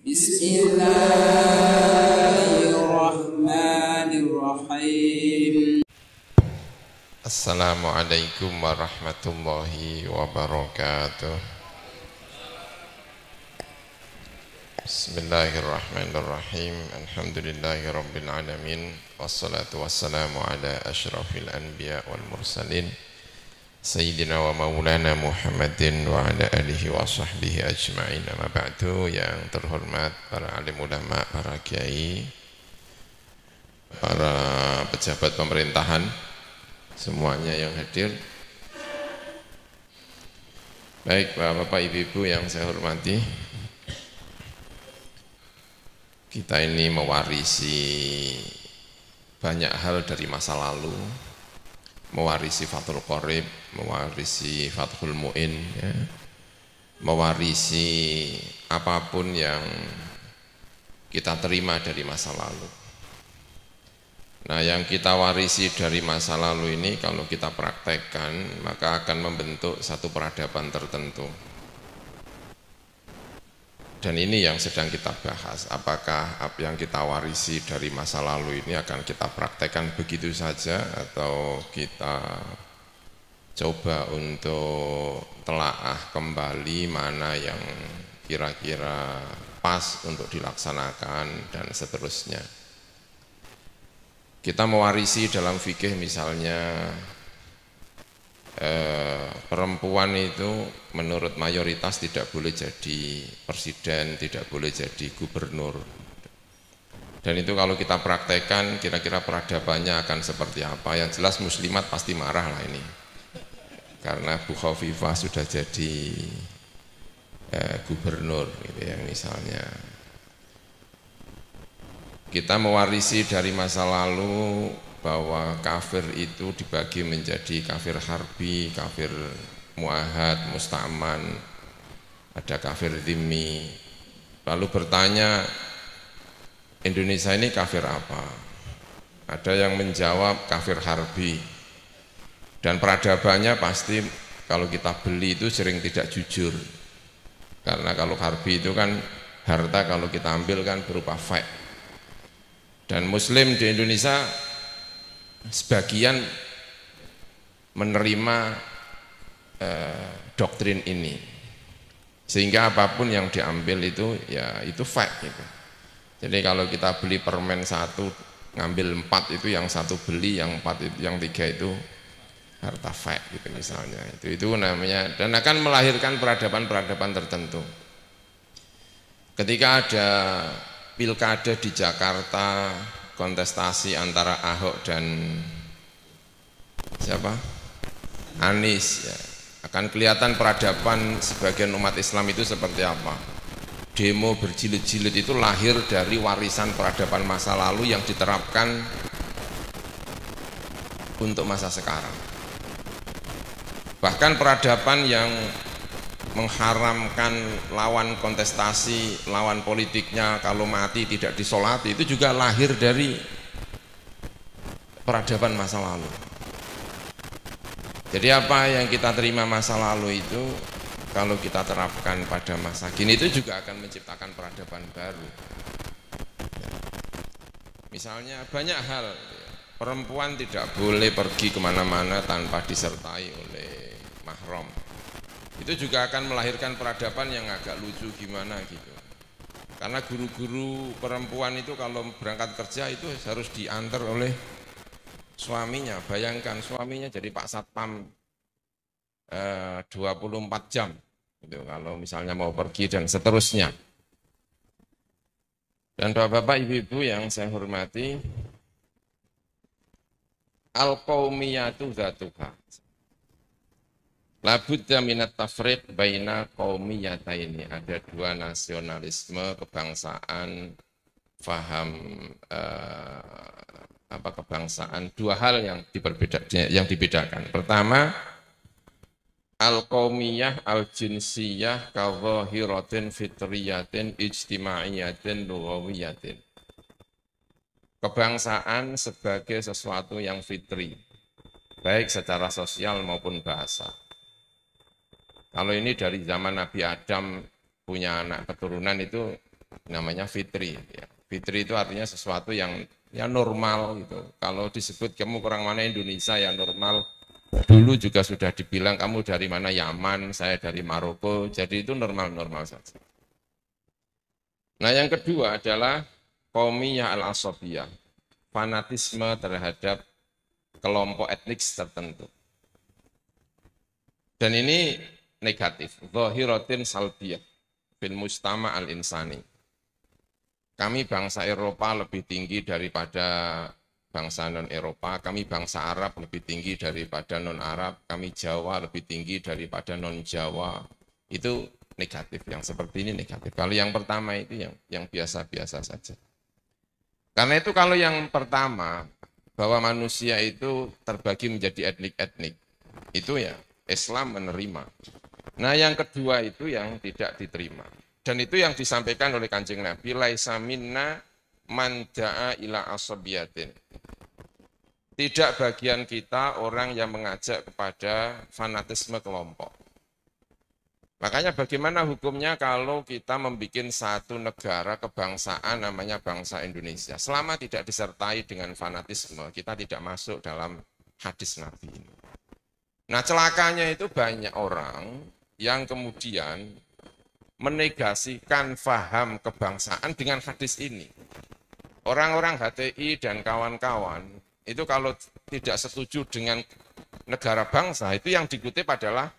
Bismillahirrahmanirrahim. Assalamualaikum warahmatullahi wabarakatuh. Bismillahirrahmanirrahim. Alhamdulillahirabbil alamin. Wassalatu wassalamu ala asyrafil anbiya wal mursalin Sayyidina wa maulana Muhammadin wa ala alihi wa sahbihi ajma'in. Amma ba'du. Yang terhormat para alim ulama, para kiai, para pejabat pemerintahan, semuanya yang hadir. Baik, Bapak Ibu yang saya hormati, kita ini mewarisi banyak hal dari masa lalu, mewarisi Fathul Qorib, mewarisi Fathul Mu'in, ya, mewarisi apapun yang kita terima dari masa lalu. Nah, yang kita warisi dari masa lalu ini kalau kita praktekkan, maka akan membentuk satu peradaban tertentu. Dan ini yang sedang kita bahas, apakah apa yang kita warisi dari masa lalu ini akan kita praktekkan begitu saja atau kita coba untuk telaah kembali mana yang kira-kira pas untuk dilaksanakan dan seterusnya. Kita mewarisi dalam fikih misalnya perempuan itu menurut mayoritas tidak boleh jadi presiden, tidak boleh jadi gubernur. Dan itu kalau kita praktekkan kira-kira peradabannya akan seperti apa? Yang jelas muslimat pasti marah lah ini. Karena Bu Khofifah sudah jadi gubernur gitu ya misalnya. Kita mewarisi dari masa lalu bahwa kafir itu dibagi menjadi kafir harbi, kafir muahad, musta'man, ada kafir dhimmi. Lalu bertanya, Indonesia ini kafir apa? Ada yang menjawab kafir harbi. Dan peradabannya pasti kalau kita beli itu sering tidak jujur. Karena kalau harbi itu kan harta kalau kita ambil kan berupa fake. Dan muslim di Indonesia sebagian menerima doktrin ini, sehingga apapun yang diambil itu ya itu fake gitu. Jadi kalau kita beli permen satu ngambil 4 itu yang satu beli, yang 4 itu, yang 3 itu harta fake gitu misalnya. Itu namanya, dan akan melahirkan peradaban-peradaban tertentu. Ketika ada pilkada di Jakarta, kontestasi antara Ahok dan siapa? Anies, ya. Akan kelihatan peradaban sebagian umat Islam itu seperti apa. Demo berjilid-jilid itu lahir dari warisan peradaban masa lalu yang diterapkan untuk masa sekarang. Bahkan peradaban yang mengharamkan lawan kontestasi, lawan politiknya kalau mati tidak disolati, itu juga lahir dari peradaban masa lalu. Jadi apa yang kita terima masa lalu itu kalau kita terapkan pada masa kini itu juga akan menciptakan peradaban baru. Misalnya banyak hal, perempuan tidak boleh pergi kemana-mana tanpa disertai oleh mahram. Itu juga akan melahirkan peradaban yang agak lucu gimana gitu. Karena guru-guru perempuan itu kalau berangkat kerja itu harus diantar oleh suaminya. Bayangkan suaminya jadi Pak Satpam 24 jam gitu, kalau misalnya mau pergi dan seterusnya. Dan Bapak-bapak, Ibu-ibu yang saya hormati, al-qaumiyatu dzatuha. Labudda minat tafriq baina qaumiyataini. Ada dua nasionalisme, kebangsaan, faham kebangsaan, dua hal yang dibedakan. Pertama, al-qaumiyah al-jinsiyah kadhahiratin fitriyatin ijtimaiyatin lughawiyatin. Kebangsaan sebagai sesuatu yang fitri, baik secara sosial maupun bahasa. Kalau ini dari zaman Nabi Adam punya anak keturunan itu namanya fitri. Ya. Fitri itu artinya sesuatu yang ya normal gitu. Kalau disebut kamu orang mana Indonesia yang normal, dulu juga sudah dibilang kamu dari mana Yaman, saya dari Maroko, jadi itu normal-normal saja. Nah yang kedua adalah qaumiyah al-asabiyah, fanatisme terhadap kelompok etnik tertentu. Dan ini negatif, zahiratin salbiyah fil mujtama al-insani. Kami bangsa Eropa lebih tinggi daripada bangsa non-Eropa, kami bangsa Arab lebih tinggi daripada non-Arab, kami Jawa lebih tinggi daripada non-Jawa. Itu negatif, yang seperti ini negatif. Kalau yang pertama itu yang biasa-biasa saja. Karena itu kalau yang pertama, bahwa manusia itu terbagi menjadi etnik-etnik, itu ya Islam menerima. Nah yang kedua itu yang tidak diterima. Dan itu yang disampaikan oleh Kanjeng Nabi, laisa minna man da'a ila asabiyatin. Tidak bagian kita orang yang mengajak kepada fanatisme kelompok. Makanya bagaimana hukumnya kalau kita membuat satu negara kebangsaan namanya bangsa Indonesia. Selama tidak disertai dengan fanatisme, kita tidak masuk dalam hadis Nabi ini. Nah celakanya itu banyak orang yang kemudian menegasikan faham kebangsaan dengan hadis ini. Orang-orang HTI dan kawan-kawan itu kalau tidak setuju dengan negara bangsa, itu yang dikutip adalah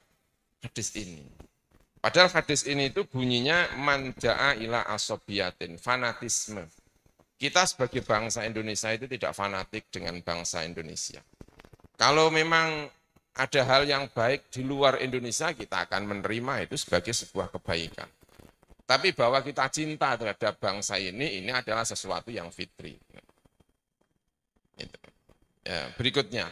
hadis ini. Padahal hadis ini itu bunyinya man da'a ila asobiyatin, fanatisme. Kita sebagai bangsa Indonesia itu tidak fanatik dengan bangsa Indonesia. Kalau memang ada hal yang baik di luar Indonesia, kita akan menerima itu sebagai sebuah kebaikan. Tapi bahwa kita cinta terhadap bangsa ini adalah sesuatu yang fitri. Ya, berikutnya,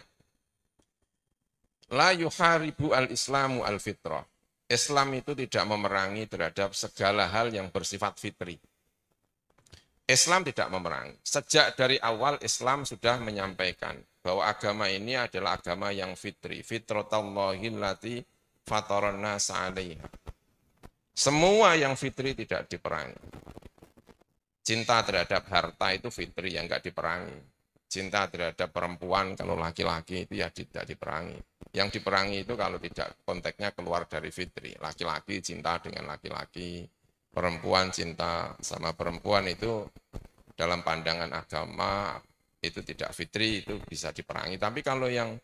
la yuharibu al-islamu al-fitrah. Islam itu tidak memerangi terhadap segala hal yang bersifat fitri. Islam tidak memerangi. Sejak dari awal Islam sudah menyampaikan bahwa agama ini adalah agama yang fitri. Fitratallahi allati fataran nas 'alaiha. Semua yang fitri tidak diperangi. Cinta terhadap harta itu fitri yang enggak diperangi. Cinta terhadap perempuan kalau laki-laki itu ya tidak diperangi. Yang diperangi itu kalau tidak konteksnya keluar dari fitri. Laki-laki cinta dengan laki-laki, perempuan cinta sama perempuan itu dalam pandangan agama itu tidak fitri, itu bisa diperangi. Tapi kalau yang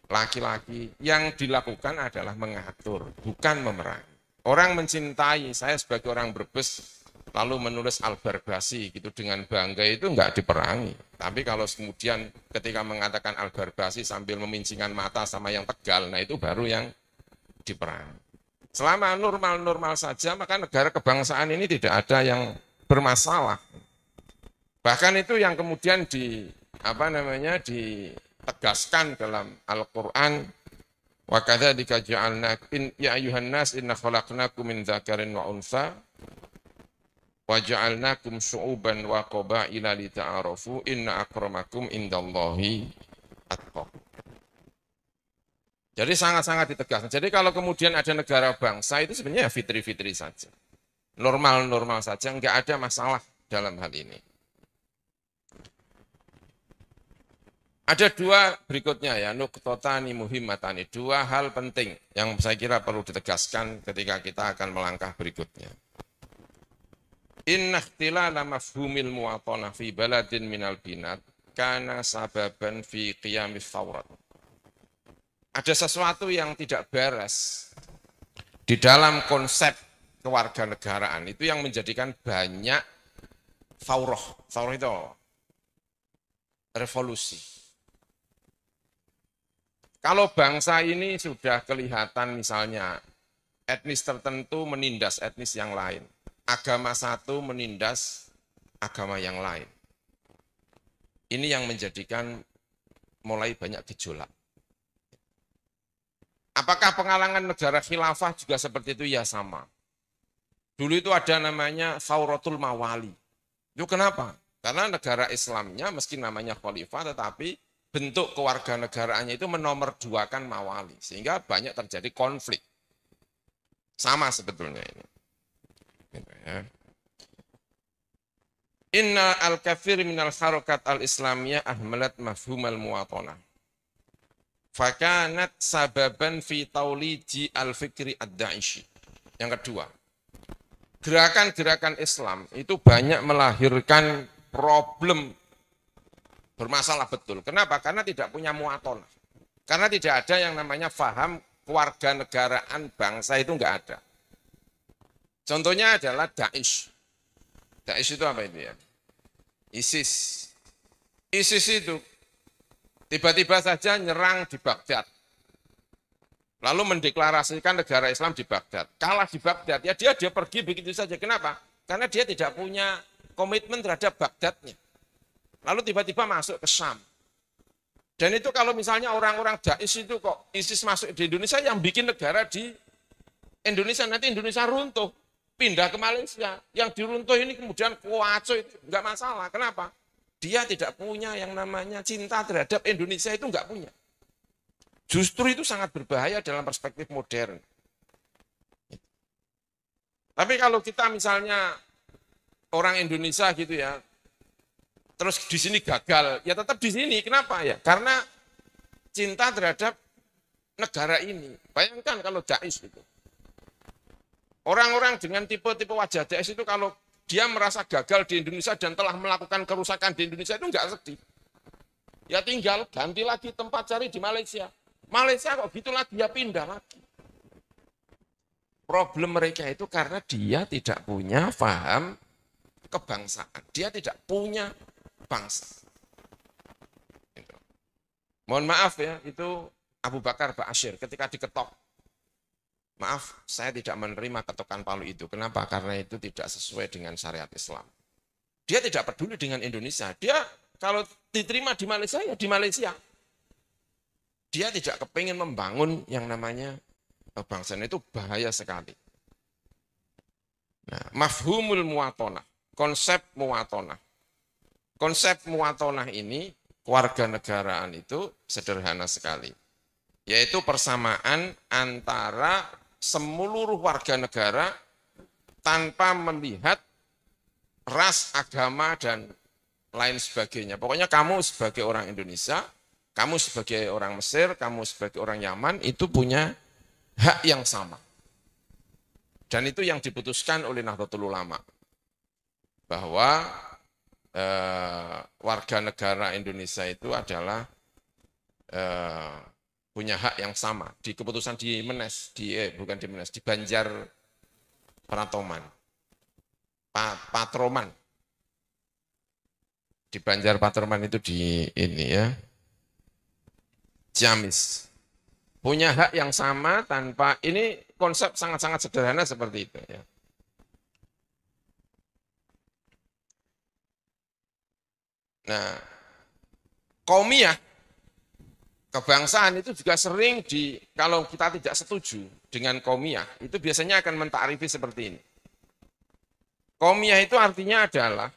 laki-laki yang dilakukan adalah mengatur, bukan memerangi. Orang mencintai, saya sebagai orang Brebes lalu menulis Al-Barbasi gitu dengan bangga itu enggak diperangi. Tapi kalau kemudian ketika mengatakan Al-Barbasi sambil memincingkan mata sama yang Tegal, nah itu baru yang diperangi. Selama normal-normal saja, maka negara kebangsaan ini tidak ada yang bermasalah. Bahkan itu yang kemudian ditegaskan dalam Al-Qur'an, wa kadzalika ja'alnakum ya ayyuhan nas inna khalaqnakum min dzakarin wa untha wa ja'alnakum syu'uban wa qabaila lita'arafu inna akramakum indallahi atqakum. Jadi sangat-sangat ditegaskan. Jadi kalau kemudian ada negara bangsa itu sebenarnya fitri-fitri saja. Normal-normal saja, enggak ada masalah dalam hal ini. Ada dua berikutnya ya, nuqtatani muhimmatani, dua hal penting yang saya kira perlu ditegaskan ketika kita akan melangkah berikutnya. Inna ikhtilala mafhumil muwatanah fi baladin minal binat kana sababan fi qiyamis thawrat. Ada sesuatu yang tidak beres di dalam konsep kewarganegaraan itu yang menjadikan banyak thawrah. Thawrah itu revolusi. Kalau bangsa ini sudah kelihatan misalnya etnis tertentu menindas etnis yang lain. Agama satu menindas agama yang lain. Ini yang menjadikan mulai banyak gejolak. Apakah penghalangan negara khilafah juga seperti itu? Ya sama. Dulu itu ada namanya Thawratul Mawali. Itu kenapa? Karena negara Islamnya meski namanya khalifah tetapi bentuk kewarganegaraannya itu menomorduakan mawali. Sehingga banyak terjadi konflik. Sama sebetulnya ini. Gitu ya. Inna al-kafir minal harokat al-islamiyah ahmalat mafhumal muwatonah. Fakanat sababan fi tauliji al-fikri ad-da'ishi. Yang kedua, gerakan-gerakan Islam itu banyak melahirkan problem bermasalah betul. Kenapa? Karena tidak punya muatonah. Karena tidak ada yang namanya faham kewarganegaraan bangsa itu enggak ada. Contohnya adalah Daesh. Daesh itu apa itu ya? ISIS. ISIS itu tiba-tiba saja nyerang di Baghdad. Lalu mendeklarasikan negara Islam di Baghdad. Kalah di Baghdad, ya dia pergi begitu saja. Kenapa? Karena dia tidak punya komitmen terhadap Baghdadnya. Lalu tiba-tiba masuk ke Syam. Dan itu kalau misalnya orang-orang Daesh itu kok ISIS masuk di Indonesia, yang bikin negara di Indonesia, nanti Indonesia runtuh. Pindah ke Malaysia. Yang diruntuh ini kemudian kuaco itu enggak masalah. Kenapa? Dia tidak punya yang namanya cinta terhadap Indonesia, itu enggak punya. Justru itu sangat berbahaya dalam perspektif modern. Tapi kalau kita misalnya orang Indonesia gitu ya, terus di sini gagal, ya tetap di sini. Kenapa ya? Karena cinta terhadap negara ini. Bayangkan kalau Daesh itu. Orang-orang dengan tipe-tipe wajah Daesh itu kalau dia merasa gagal di Indonesia dan telah melakukan kerusakan di Indonesia itu enggak sedih. Ya tinggal ganti lagi tempat cari di Malaysia. Malaysia kok gitu lagi, ya pindah lagi. Problem mereka itu karena dia tidak punya paham kebangsaan. Dia tidak punya bangsa. Gitu. Mohon maaf ya, itu Abu Bakar Ba'asyir ketika diketok. Maaf, saya tidak menerima ketokan Palu itu. Kenapa? Karena itu tidak sesuai dengan syariat Islam. Dia tidak peduli dengan Indonesia. Dia kalau diterima di Malaysia, ya di Malaysia. Dia tidak kepingin membangun yang namanya kebangsaan, itu bahaya sekali. Nah, mafhumul muwatonah, konsep muwatonah. Konsep muwatonah ini, kewarganegaraan itu sederhana sekali. Yaitu persamaan antara seluruh warga negara tanpa melihat ras, agama, dan lain sebagainya. Pokoknya kamu sebagai orang Indonesia, kamu sebagai orang Mesir, kamu sebagai orang Yaman, itu punya hak yang sama. Dan itu yang diputuskan oleh Nahdlatul Ulama. Bahwa warga negara Indonesia itu adalah punya hak yang sama. Di keputusan di Menes, bukan di Menes, di Banjar Pratoman. Patroman. Di Banjar Patroman itu di ini ya. Ciamis. Punya hak yang sama tanpa, ini konsep sangat-sangat sederhana seperti itu ya. Nah, qaumiyah, kebangsaan itu juga sering kalau kita tidak setuju dengan qaumiyah, itu biasanya akan mentakrifi seperti ini. Qaumiyah itu artinya adalah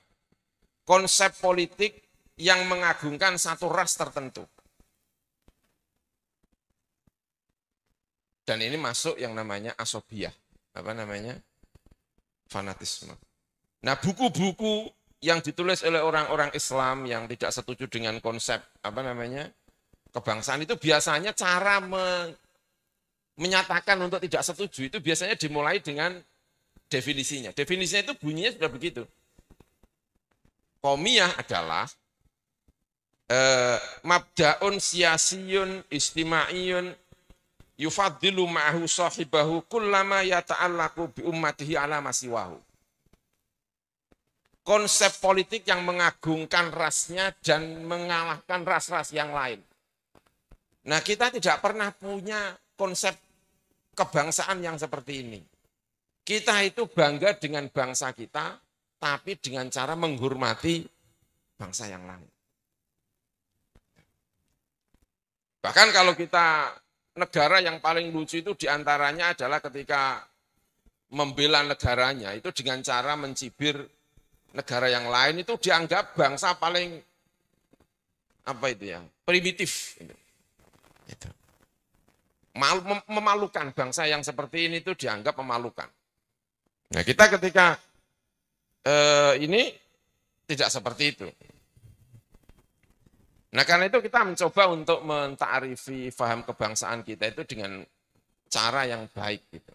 konsep politik yang mengagungkan satu ras tertentu. Dan ini masuk yang namanya asobiyah, fanatisme. Nah, buku-buku yang ditulis oleh orang-orang Islam yang tidak setuju dengan konsep kebangsaan itu biasanya cara menyatakan untuk tidak setuju itu biasanya dimulai dengan definisinya. Definisinya itu bunyinya sudah begitu. Qaumiyah adalah mabda'un siyasiyun istima'iyun yufaddilu ma'ahu sahibahu kullama yata'allaku bi ummatihi ala masiwahu. Konsep politik yang mengagungkan rasnya dan mengalahkan ras-ras yang lain. Nah, kita tidak pernah punya konsep kebangsaan yang seperti ini. Kita itu bangga dengan bangsa kita, tapi dengan cara menghormati bangsa yang lain. Bahkan kalau kita negara yang paling lucu itu diantaranya adalah ketika membela negaranya itu dengan cara mencibir negara yang lain, itu dianggap bangsa paling primitif. Itu. Memalukan, bangsa yang seperti ini itu dianggap memalukan. Nah, kita ketika ini Tidak seperti itu. Nah karena itu kita mencoba untuk menta'arifi faham kebangsaan kita itu dengan cara yang baik gitu.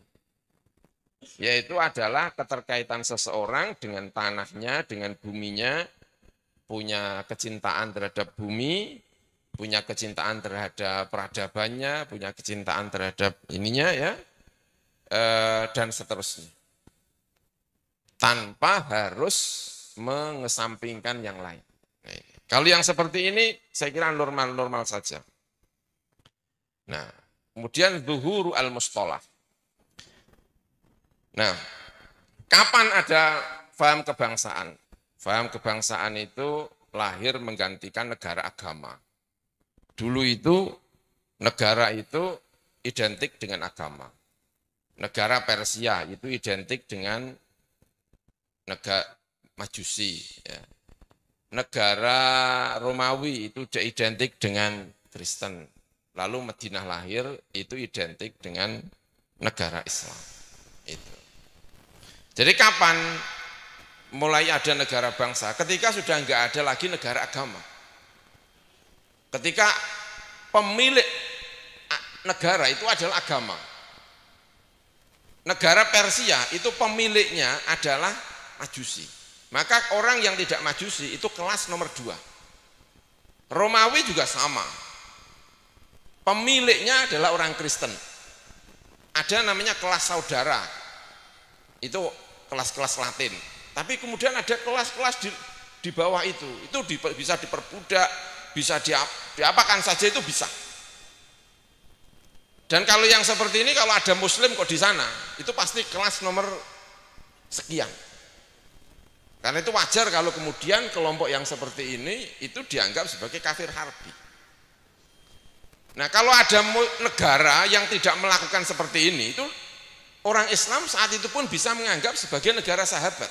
Yaitu adalah keterkaitan seseorang dengan tanahnya, dengan buminya, punya kecintaan terhadap bumi, punya kecintaan terhadap peradabannya, punya kecintaan terhadap ininya ya, dan seterusnya. Tanpa harus mengesampingkan yang lain. Nah, kalau yang seperti ini saya kira normal-normal saja. Nah, kemudian zuhuru al-mustalah. Nah, kapan ada faham kebangsaan? Faham kebangsaan itu lahir menggantikan negara agama. Dulu itu negara itu identik dengan agama. Negara Persia itu identik dengan negara Majusi. Ya. Negara Romawi itu identik dengan Kristen. Lalu Madinah lahir itu identik dengan negara Islam. Itu. Jadi kapan mulai ada negara bangsa? Ketika sudah enggak ada lagi negara agama. Ketika pemilik negara itu adalah agama. Negara Persia itu pemiliknya adalah Majusi. Maka orang yang tidak Majusi itu kelas nomor 2. Romawi juga sama. Pemiliknya adalah orang Kristen. Ada namanya kelas saudara. Itu kelas-kelas Latin. Tapi kemudian ada kelas-kelas di bawah itu bisa diperbudak, bisa diapakan saja itu bisa. Dan kalau yang seperti ini kalau ada Muslim kok di sana, itu pasti kelas nomor sekian. Karena itu wajar kalau kemudian kelompok yang seperti ini itu dianggap sebagai kafir harbi. Nah kalau ada negara yang tidak melakukan seperti ini, itu orang Islam saat itu pun bisa menganggap sebagai negara sahabat.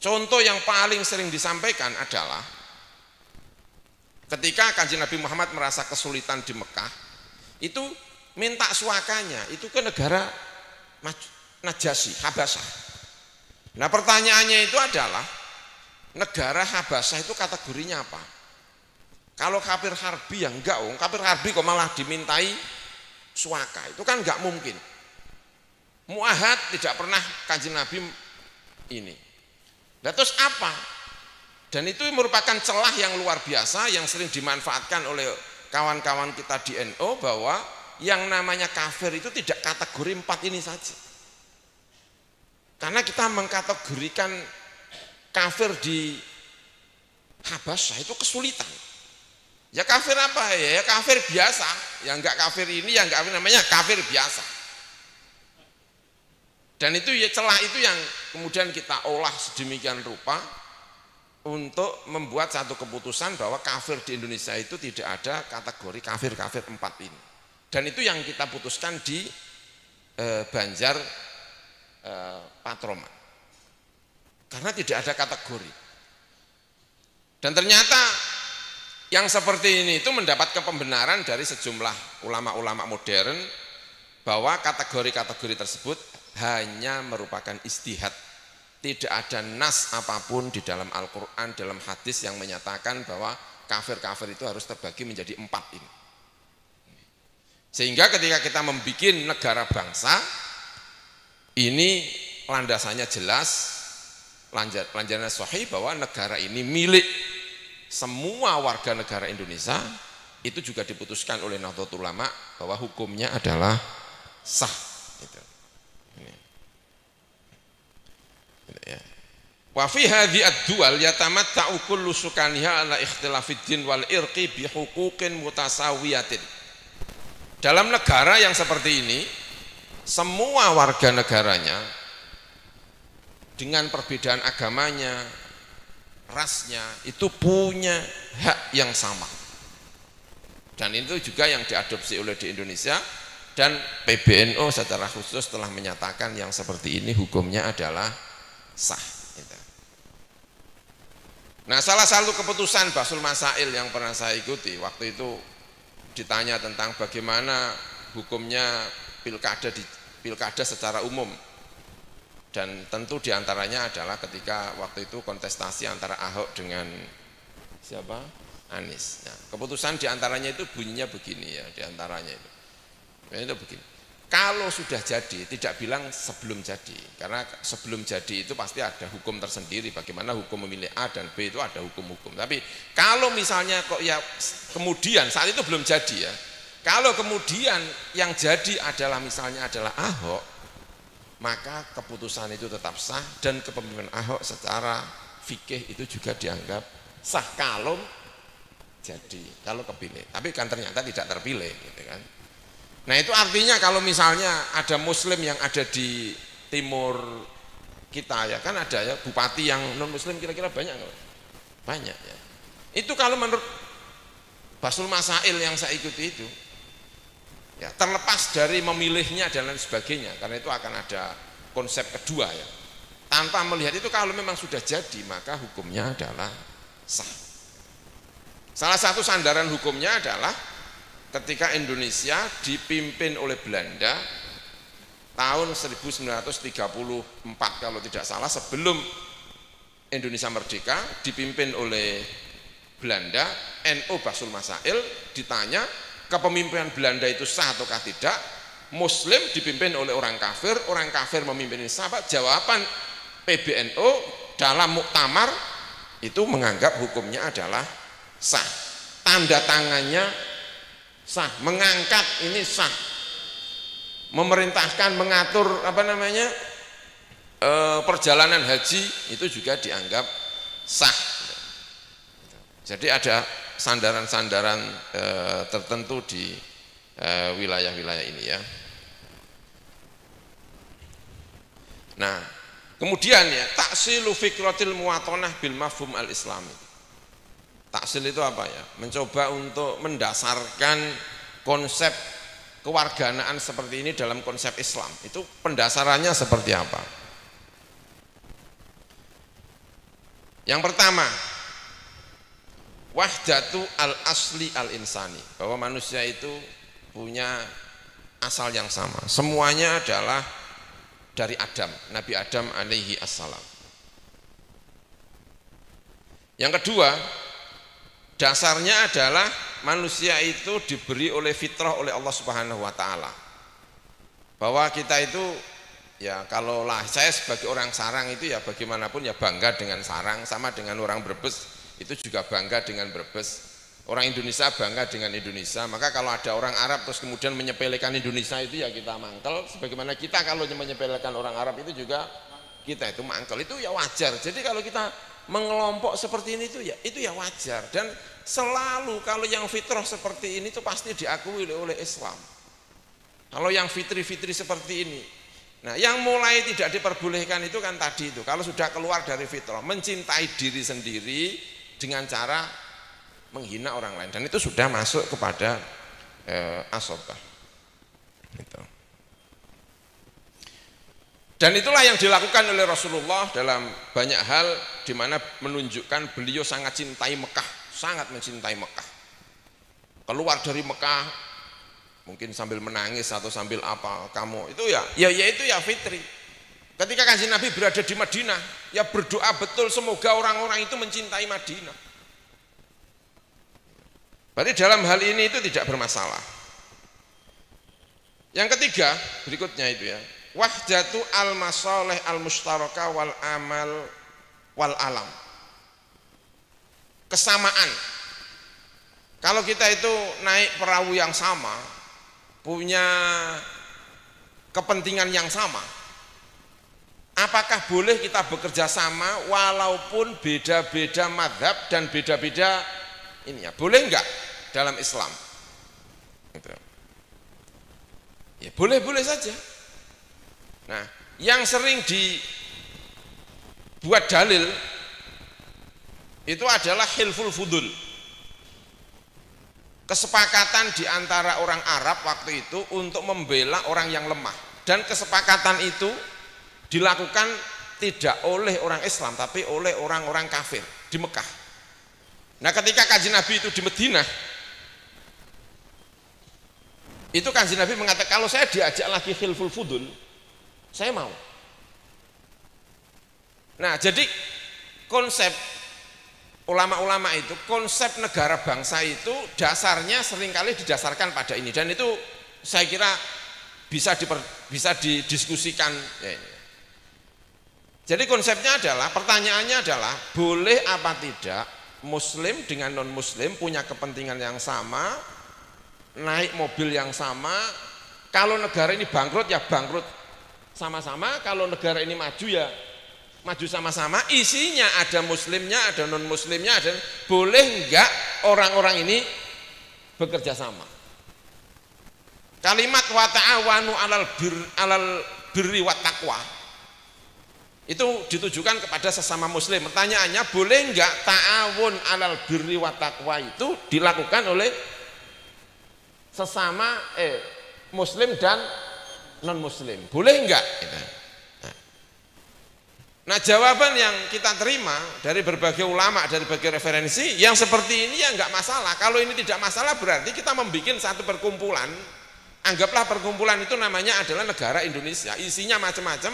Contoh yang paling sering disampaikan adalah ketika Kanjeng Nabi Muhammad merasa kesulitan di Mekah, itu minta suakanya itu ke negara Najasyi, Habasyah. Nah pertanyaannya itu adalah negara Habasyah itu kategorinya apa? Kalau kafir harbi ya enggak, kafir harbi kok malah dimintai suaka, itu kan enggak mungkin. Muahad tidak pernah Kanjeng Nabi ini. Nah, terus apa? Dan itu merupakan celah yang luar biasa yang sering dimanfaatkan oleh kawan-kawan kita di NU bahwa yang namanya kafir itu tidak kategori 4 ini saja. Karena kita mengkategorikan kafir di Habasyah itu kesulitan. Ya kafir apa ya? Ya kafir biasa. Yang enggak kafir ini, yang enggak kafir namanya kafir biasa. Dan itu ya celah itu yang kemudian kita olah sedemikian rupa untuk membuat satu keputusan bahwa kafir di Indonesia itu tidak ada kategori kafir-kafir 4 ini. Dan itu yang kita putuskan di Banjar Patroman. Karena tidak ada kategori. Dan ternyata yang seperti ini itu mendapat pembenaran dari sejumlah ulama-ulama modern bahwa kategori-kategori tersebut hanya merupakan istihad. Tidak ada nas apapun di dalam Al-Quran, dalam hadis yang menyatakan bahwa kafir-kafir itu harus terbagi menjadi 4 ini. Sehingga ketika kita membuat negara bangsa, ini landasannya jelas, landasannya sahih bahwa negara ini milik semua warga negara Indonesia. Itu juga diputuskan oleh Nahdlatul Ulama bahwa hukumnya adalah sah. Gitu. Wa fi hadhihi ad-dual yatamatta'u kullu sukaniha ala ikhtilafid din wal irqi bi huquqin mutasawiyatin. Dalam negara yang seperti ini, semua warga negaranya dengan perbedaan agamanya, rasnya itu punya hak yang sama. Dan itu juga yang diadopsi oleh di Indonesia, dan PBNU secara khusus telah menyatakan yang seperti ini hukumnya adalah sah. Nah, salah satu keputusan Basul Masail yang pernah saya ikuti waktu itu ditanya tentang bagaimana hukumnya pilkada secara umum. Dan tentu diantaranya adalah ketika waktu itu kontestasi antara Ahok dengan siapa? Anies. Nah, keputusan diantaranya itu bunyinya begini ya, diantaranya itu. Ya, itu begini. Kalau sudah jadi, tidak bilang sebelum jadi, karena sebelum jadi itu pasti ada hukum tersendiri. Bagaimana hukum memilih A dan B itu ada hukum-hukum. Tapi kalau misalnya kok ya kemudian saat itu belum jadi ya. Kalau kemudian yang jadi adalah misalnya adalah Ahok, maka keputusan itu tetap sah dan kepemimpinan Ahok secara fikih itu juga dianggap sah kalau jadi, kalau kepilih. Tapi kan ternyata tidak terpilih gitu kan. Nah itu artinya kalau misalnya ada muslim yang ada di timur kita ya, kan ada ya bupati yang non muslim kira-kira banyak nggak? Banyak ya. Itu kalau menurut Basul Masail yang saya ikuti itu ya, terlepas dari memilihnya dan lain sebagainya, karena itu akan ada konsep kedua ya. Tanpa melihat itu, kalau memang sudah jadi maka hukumnya adalah sah. Salah satu sandaran hukumnya adalah ketika Indonesia dipimpin oleh Belanda tahun 1934 kalau tidak salah, sebelum Indonesia merdeka, dipimpin oleh Belanda, NU Basul Masail ditanya kepemimpinan Belanda itu sah ataukah tidak. Muslim dipimpin oleh orang kafir memimpin sahabat. Jawaban PBNU dalam muktamar itu menganggap hukumnya adalah sah, tanda tangannya sah, mengangkat ini sah, memerintahkan mengatur perjalanan haji itu juga dianggap sah. Jadi ada sandaran-sandaran tertentu di wilayah-wilayah ini ya. Nah, kemudian ya, taksilu fikratil muwatonah bil mafhum al-islami. Taksil itu apa ya? Mencoba untuk mendasarkan konsep kewarganaan seperti ini dalam konsep Islam. Itu pendasarannya seperti apa? Yang pertama, wahdatu al-asli al-insani, bahwa manusia itu punya asal yang sama. Semuanya adalah dari Adam, Nabi Adam alaihi assalam. Yang kedua, dasarnya adalah manusia itu diberi oleh fitrah oleh Allah Subhanahu wa taala. Bahwa kita itu ya, kalau lah saya sebagai orang sarang itu ya bagaimanapun ya bangga dengan sarang, sama dengan orang Brebes itu juga bangga dengan Brebes. Orang Indonesia bangga dengan Indonesia. Maka kalau ada orang Arab terus kemudian menyepelekan Indonesia itu ya kita mangkel. Sebagaimana kita kalau menyepelekan orang Arab itu juga kita itu mangkel. Itu ya wajar. Jadi kalau kita mengelompok seperti ini itu ya wajar. Dan selalu kalau yang fitrah seperti ini itu pasti diakui oleh Islam. Kalau yang fitri-fitri seperti ini, nah yang mulai tidak diperbolehkan itu kan tadi itu, kalau sudah keluar dari fitrah, mencintai diri sendiri dengan cara menghina orang lain, dan itu sudah masuk kepada asobah gitu. Dan itulah yang dilakukan oleh Rasulullah dalam banyak hal, di mana menunjukkan beliau sangat cintai Mekah, sangat mencintai Mekah. Keluar dari Mekah mungkin sambil menangis atau sambil apa, kamu itu ya itu ya fitri. Ketika Kanjeng Nabi berada di Madinah, ya berdoa betul semoga orang-orang itu mencintai Madinah. Berarti dalam hal ini itu tidak bermasalah. Yang ketiga, berikutnya itu ya, wahdatu al-masalih al-mustaraka wal amal wal alam. Kesamaan. Kalau kita itu naik perahu yang sama, punya kepentingan yang sama, apakah boleh kita bekerja sama walaupun beda-beda madhab dan beda-beda ini ya? Boleh enggak dalam Islam? Gitu. Ya boleh-boleh saja. Nah, yang sering dibuat dalil itu adalah hilful fudul, kesepakatan di antara orang Arab waktu itu untuk membela orang yang lemah, dan kesepakatan itu dilakukan tidak oleh orang Islam tapi oleh orang-orang kafir di Mekah. Nah, ketika Kanjeng Nabi itu di Madinah, itu Kanjeng Nabi mengatakan, kalau saya diajak lagi khilful fudul, saya mau. Nah, jadi konsep ulama-ulama itu, konsep negara bangsa itu dasarnya seringkali didasarkan pada ini, dan itu saya kira bisa didiskusikan ya ini. Jadi konsepnya adalah, pertanyaannya adalah, boleh apa tidak muslim dengan non muslim punya kepentingan yang sama, naik mobil yang sama, kalau negara ini bangkrut ya bangkrut sama-sama, kalau negara ini maju ya maju sama-sama, isinya ada muslimnya, ada non muslimnya, ada, boleh enggak orang-orang ini bekerja sama? Kalimat wa ta'awanu alal birri wat taqwa itu ditujukan kepada sesama muslim. Pertanyaannya, boleh enggak ta'awun alal birri wat taqwa itu dilakukan oleh sesama muslim dan non muslim? Boleh enggak? Nah, jawaban yang kita terima dari berbagai ulama, dari berbagai referensi yang seperti ini ya enggak masalah. Kalau ini tidak masalah berarti kita membuat satu perkumpulan. Anggaplah perkumpulan itu namanya adalah negara Indonesia. Isinya macam-macam.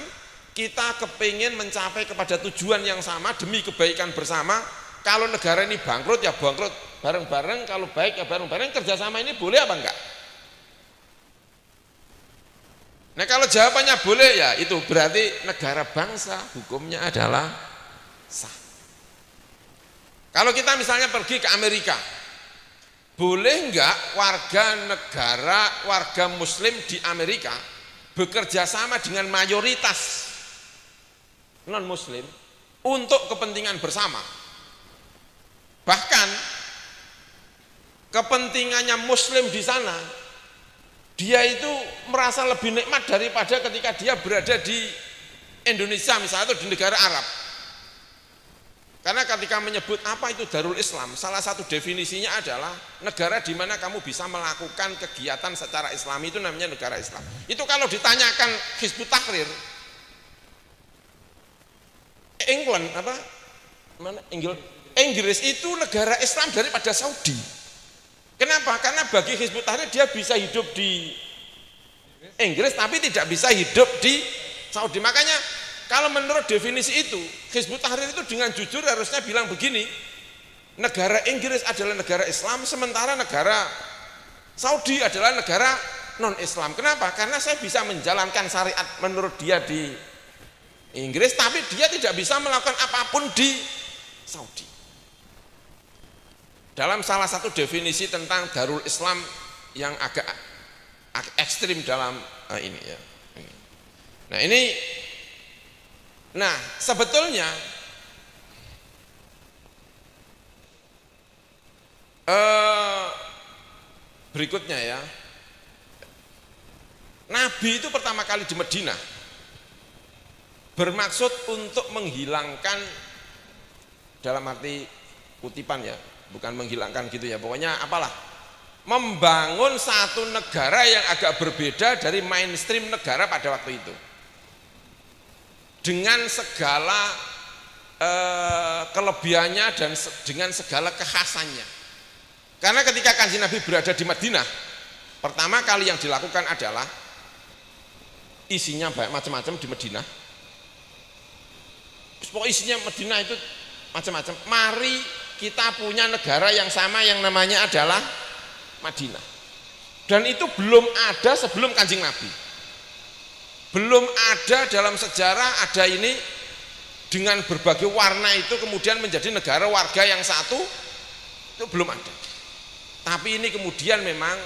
Kita kepingin mencapai kepada tujuan yang sama demi kebaikan bersama. Kalau negara ini bangkrut ya bangkrut bareng-bareng, kalau baik ya bareng-bareng. Kerjasama ini boleh apa enggak? Nah, kalau jawabannya boleh ya itu berarti negara bangsa hukumnya adalah sah. Kalau kita misalnya pergi ke Amerika, boleh enggak warga muslim di Amerika bekerja sama dengan mayoritas non muslim untuk kepentingan bersama? Bahkan kepentingannya muslim di sana, dia itu merasa lebih nikmat daripada ketika dia berada di Indonesia misalnya atau di negara Arab. Karena ketika menyebut apa itu Darul Islam, salah satu definisinya adalah negara di mana kamu bisa melakukan kegiatan secara Islami, itu namanya negara Islam. Itu kalau ditanyakan Hizbut Tahrir, Inggris itu negara Islam daripada Saudi. Kenapa? Karena bagi Hizbut Tahrir dia bisa hidup di Inggris tapi tidak bisa hidup di Saudi. Makanya kalau menurut definisi itu, Hizbut Tahrir itu dengan jujur harusnya bilang begini, negara Inggris adalah negara Islam, sementara negara Saudi adalah negara non-Islam. Kenapa? Karena saya bisa menjalankan syariat menurut dia di Inggris, tapi dia tidak bisa melakukan apapun di Saudi. Dalam salah satu definisi tentang Darul Islam yang agak ekstrim dalam ini ya. Nah sebetulnya berikutnya ya, Nabi itu pertama kali di Madinah bermaksud untuk menghilangkan, dalam arti kutipan ya, bukan menghilangkan gitu ya, pokoknya apalah, membangun satu negara yang agak berbeda dari mainstream negara pada waktu itu dengan segala kelebihannya dan dengan segala kekhasannya. Karena ketika Kanjeng Nabi berada di Madinah, pertama kali yang dilakukan adalah isinya banyak macam-macam di Madinah. Pokoknya isinya Madinah itu macam-macam. Mari kita punya negara yang sama yang namanya adalah Madinah. Dan itu belum ada sebelum Kanjeng Nabi. Belum ada dalam sejarah ada ini dengan berbagai warna itu kemudian menjadi negara warga yang satu, itu belum ada. Tapi ini kemudian memang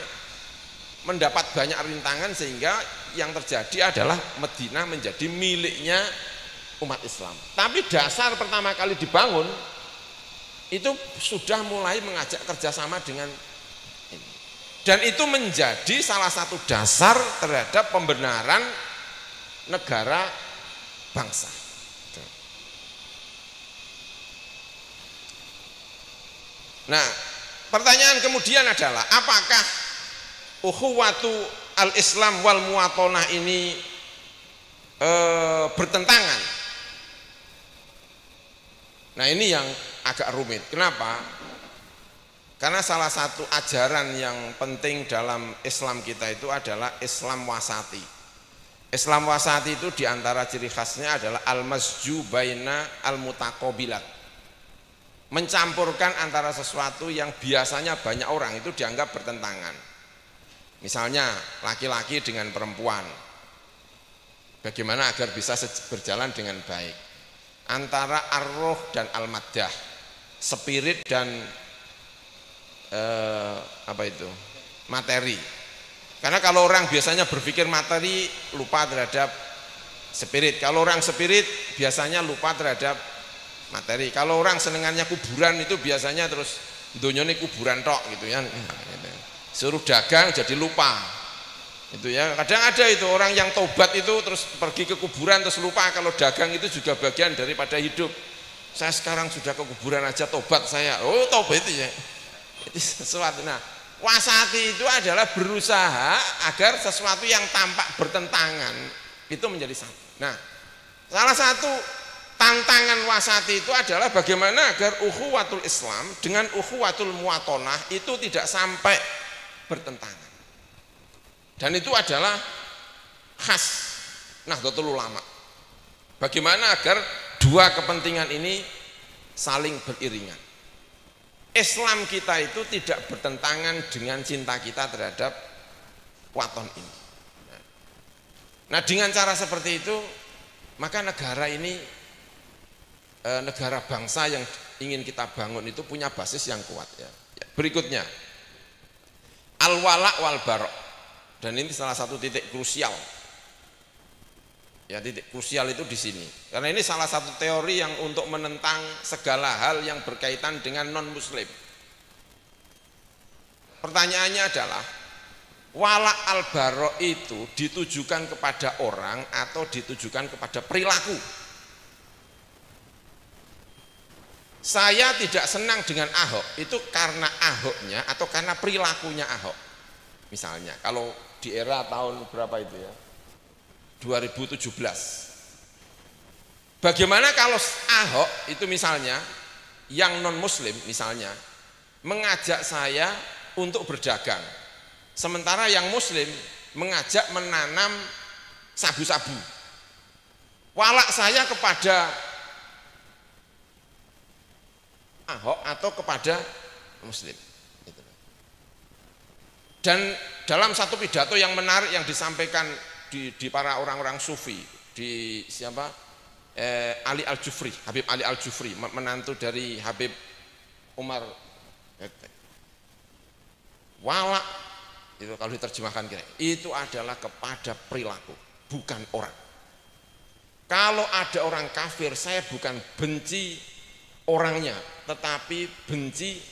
mendapat banyak rintangan sehingga yang terjadi adalah Madinah menjadi miliknya umat Islam. Tapi dasar pertama kali dibangun itu sudah mulai mengajak kerjasama dengan ini. Dan itu menjadi salah satu dasar terhadap pembenaran negara bangsa. Nah, pertanyaan kemudian adalah apakah ukhuwatu al-Islam wal muwatonah ini bertentangan? Nah, ini yang agak rumit. Kenapa? Karena salah satu ajaran yang penting dalam Islam kita itu adalah Islam wasati. Islam wasati itu diantara ciri khasnya adalah al-masju baina al-mutaqabilat, mencampurkan antara sesuatu yang biasanya banyak orang itu dianggap bertentangan. Misalnya laki-laki dengan perempuan, bagaimana agar bisa berjalan dengan baik, antara ar-ruh dan al-maddah, spirit dan materi. Karena kalau orang biasanya berpikir materi, lupa terhadap spirit. Kalau orang spirit biasanya lupa terhadap materi. Kalau orang senengannya kuburan itu biasanya terus donyone kuburan tok gitu ya. Suruh dagang jadi lupa. Itu ya. Kadang ada itu orang yang tobat itu terus pergi ke kuburan terus lupa kalau dagang itu juga bagian daripada hidup. Saya sekarang sudah ke kuburan aja tobat saya. Oh, tobat itu ya. Itu sesuatu. Nah, wasati itu adalah berusaha agar sesuatu yang tampak bertentangan itu menjadi satu. Nah, salah satu tantangan wasati itu adalah bagaimana agar ukhuwatul Islam dengan ukhuwatul muwatonah itu tidak sampai bertentangan. Dan itu adalah khas Nahdlatul Ulama. Bagaimana agar dua kepentingan ini saling beriringan. Islam kita itu tidak bertentangan dengan cinta kita terhadap waton ini. Nah, dengan cara seperti itu, maka negara ini, negara bangsa yang ingin kita bangun itu punya basis yang kuat. Ya. Berikutnya, al-wala' wal barok. Dan ini salah satu titik krusial. Ya, titik krusial itu di sini. Karena ini salah satu teori yang untuk menentang segala hal yang berkaitan dengan non-muslim. Pertanyaannya adalah, wala al-baro itu ditujukan kepada orang atau ditujukan kepada perilaku? Saya tidak senang dengan Ahok itu karena Ahoknya atau karena perilakunya Ahok. Misalnya, kalau di era tahun berapa itu ya? 2017. Bagaimana kalau Ahok itu misalnya yang non muslim misalnya mengajak saya untuk berdagang, sementara yang muslim mengajak menanam sabu-sabu. Walak saya kepada Ahok atau kepada muslim. Dan dalam satu pidato yang menarik yang disampaikan di para orang-orang sufi, di siapa, Ali Al-Jufri, Habib Ali Al-Jufri, menantu dari Habib Umar. Wala itu kalau diterjemahkan kira itu adalah kepada perilaku, bukan orang. Kalau ada orang kafir, saya bukan benci orangnya, tetapi benci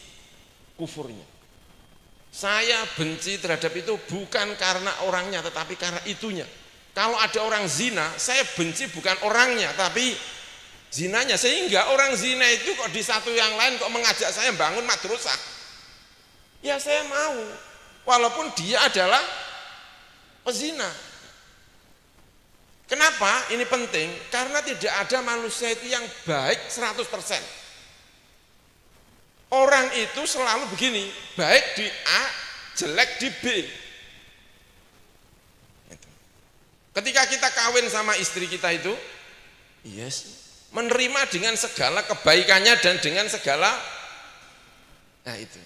kufurnya. Saya benci terhadap itu bukan karena orangnya, tetapi karena itunya. Kalau ada orang zina, saya benci bukan orangnya, tapi zinanya. Sehingga orang zina itu kok di satu yang lain kok mengajak saya bangun madrasah, ya saya mau, walaupun dia adalah pezina. Kenapa? Ini penting, karena tidak ada manusia itu yang baik 100%. Orang itu selalu begini, baik di A, jelek di B. Ketika kita kawin sama istri kita itu, yes, menerima dengan segala kebaikannya dan dengan segala, nah itu.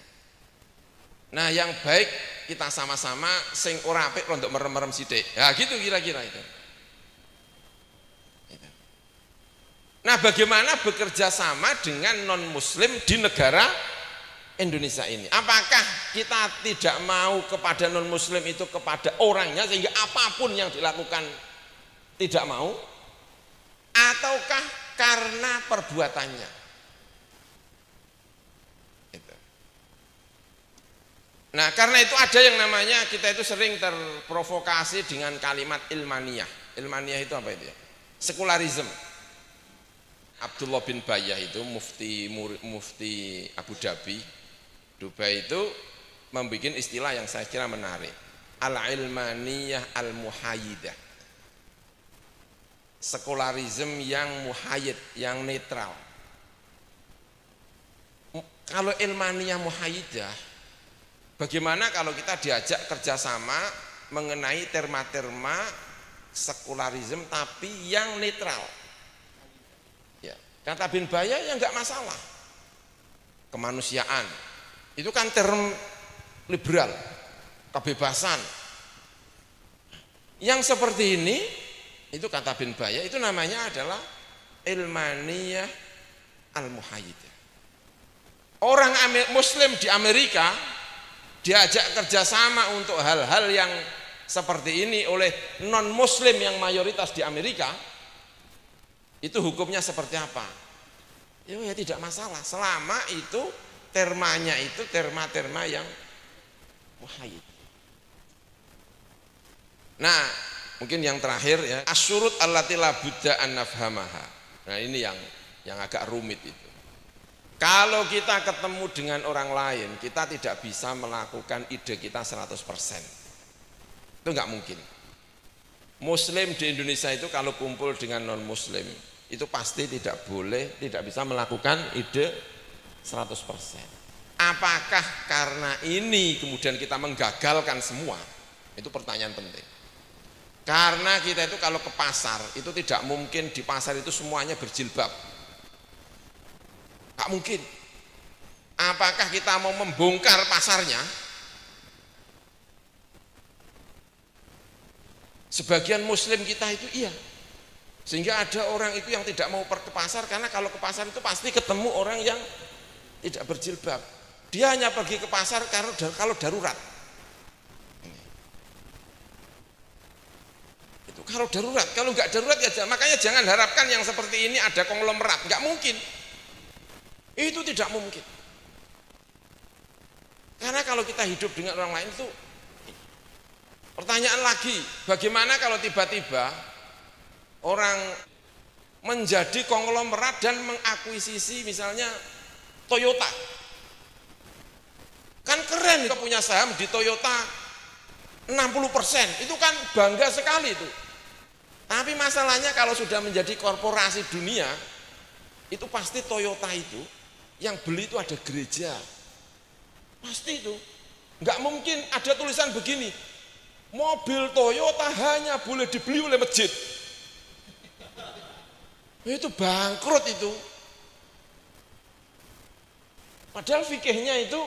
Nah, yang baik kita sama-sama, sing ora apik untuk merem-merem sithik. Ya gitu kira-kira itu. Nah, bagaimana bekerja sama dengan non-muslim di negara Indonesia ini? Apakah kita tidak mau kepada non-muslim itu kepada orangnya sehingga apapun yang dilakukan tidak mau? Ataukah karena perbuatannya? Nah, karena itu ada yang namanya, kita itu sering terprovokasi dengan kalimat ilmaniyah. Ilmaniyah itu apa itu ya? Sekularisme. Abdullah bin Bayyah itu mufti Abu Dhabi, Dubai itu membuat istilah yang saya kira menarik, al-ilmaniyah al-muhayyidah, sekularisme yang muhayyid, yang netral. Kalau ilmaniyah muhayyidah, bagaimana kalau kita diajak kerjasama mengenai terma-terma sekularisme tapi yang netral. Ya, kata bin Baya ya nggak masalah. Kemanusiaan itu kan term liberal, kebebasan. Yang seperti ini itu kata bin Baya itu namanya adalah ilmaniyah al-muhayyidah. Orang Muslim di Amerika diajak kerjasama untuk hal-hal yang seperti ini oleh non-Muslim yang mayoritas di Amerika, itu hukumnya seperti apa? Ya tidak masalah selama itu termanya itu terma-terma yang muhayyid. Nah, mungkin yang terakhir ya, asyurut allati la budda an nafhamaha. Nah, ini yang agak rumit itu. Kalau kita ketemu dengan orang lain, kita tidak bisa melakukan ide kita 100%. Itu enggak mungkin. Muslim di Indonesia itu kalau kumpul dengan non muslim, itu pasti tidak boleh, tidak bisa melakukan ide 100%. Apakah karena ini kemudian kita menggagalkan semua? Itu pertanyaan penting. Karena kita itu kalau ke pasar itu tidak mungkin di pasar itu semuanya berjilbab, tak mungkin. Apakah kita mau membongkar pasarnya? Sebagian muslim kita itu iya, sehingga ada orang itu yang tidak mau ke pasar karena kalau ke pasar itu pasti ketemu orang yang tidak berjilbab. Dia hanya pergi ke pasar kalau darurat. Kalau darurat, kalau nggak darurat ya makanya jangan harapkan yang seperti ini ada konglomerat, nggak mungkin. Itu tidak mungkin. Karena kalau kita hidup dengan orang lain itu pertanyaan lagi, bagaimana kalau tiba-tiba orang menjadi konglomerat dan mengakuisisi misalnya Toyota. Kan keren kita punya saham di Toyota 60%, itu kan bangga sekali itu. Tapi masalahnya kalau sudah menjadi korporasi dunia, itu pasti Toyota itu yang beli itu ada gereja, pasti itu. Nggak mungkin ada tulisan begini, mobil Toyota hanya boleh dibeli oleh masjid. Itu bangkrut itu. Padahal fikihnya itu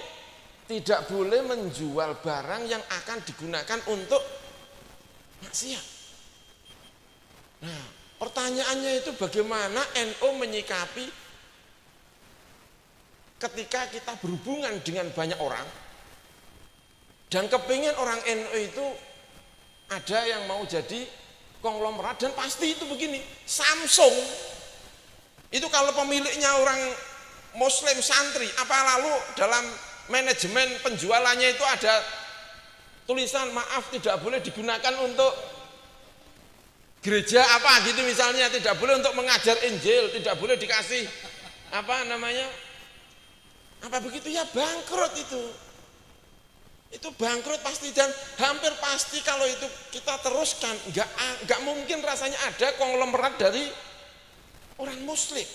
tidak boleh menjual barang yang akan digunakan untuk maksiat. Nah, pertanyaannya itu bagaimana NU menyikapi ketika kita berhubungan dengan banyak orang dan kepingin orang NU itu ada yang mau jadi konglomerat dan pasti itu begini, Samsung itu kalau pemiliknya orang Muslim santri, apa lalu dalam manajemen penjualannya itu ada tulisan maaf tidak boleh digunakan untuk gereja apa gitu misalnya, tidak boleh untuk mengajar Injil, tidak boleh dikasih apa namanya apa begitu ya, bangkrut itu bangkrut pasti. Dan hampir pasti kalau itu kita teruskan nggak mungkin rasanya ada konglomerat dari orang muslim.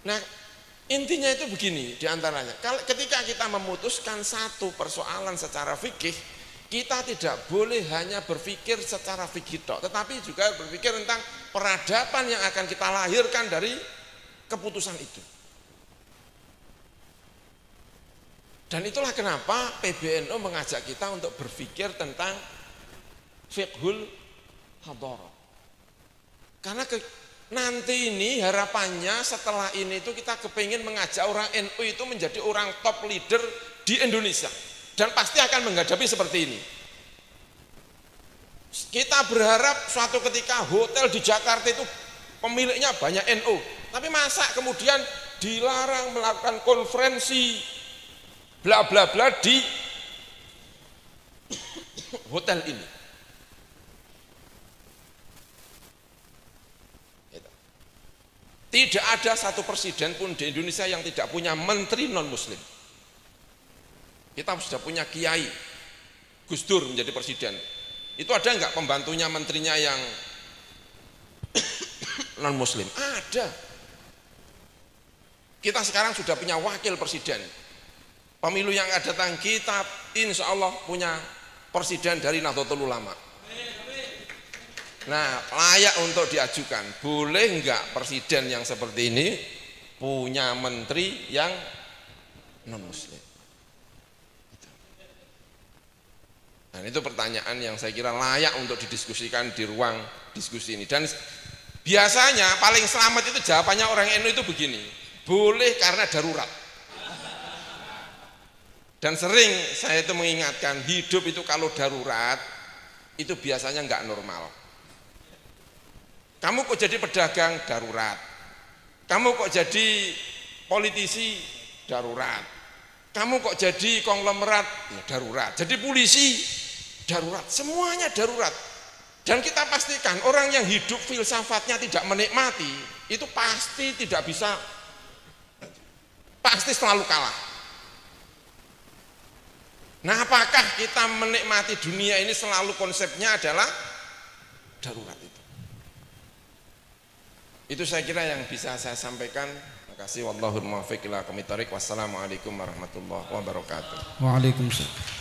Nah, intinya itu begini diantaranya, ketika kita memutuskan satu persoalan secara fikih, kita tidak boleh hanya berpikir secara fikih tok, tetapi juga berpikir tentang peradaban yang akan kita lahirkan dari keputusan itu. Dan itulah kenapa PBNU mengajak kita untuk berpikir tentang fiqhul hadharah. Karena nanti ini harapannya setelah ini itu kita kepingin mengajak orang NU itu menjadi orang top leader di Indonesia. Dan pasti akan menghadapi seperti ini. Kita berharap suatu ketika hotel di Jakarta itu pemiliknya banyak NU. Tapi masa kemudian dilarang melakukan konferensi bla bla bla di hotel ini. Tidak ada satu presiden pun di Indonesia yang tidak punya menteri non muslim. Kita sudah punya kiai, Gus Dur menjadi presiden. Itu ada enggak pembantunya, menterinya yang non muslim? Ada. Kita sekarang sudah punya wakil presiden. Pemilu yang akan datang kita insya Allah punya presiden dari Nahdlatul Ulama. Nah, layak untuk diajukan. Boleh enggak presiden yang seperti ini punya menteri yang non muslim? Nah, itu pertanyaan yang saya kira layak untuk didiskusikan di ruang diskusi ini. Dan biasanya paling selamat itu jawabannya orang NU itu begini, boleh karena darurat. Dan sering saya itu mengingatkan, hidup itu kalau darurat itu biasanya enggak normal. Kamu kok jadi pedagang, darurat. Kamu kok jadi politisi, darurat. Kamu kok jadi konglomerat, ya darurat. Jadi polisi, darurat. Semuanya darurat. Dan kita pastikan orang yang hidup filsafatnya tidak menikmati, itu pasti tidak bisa, pasti selalu kalah. Nah, apakah kita menikmati dunia ini selalu konsepnya adalah darurat itu? Itu saya kira yang bisa saya sampaikan. Terima kasih. Wallahul muwaffiq ila aqwamit thoriq. Wassalamualaikum warahmatullahi wabarakatuh. Waalaikumsalam.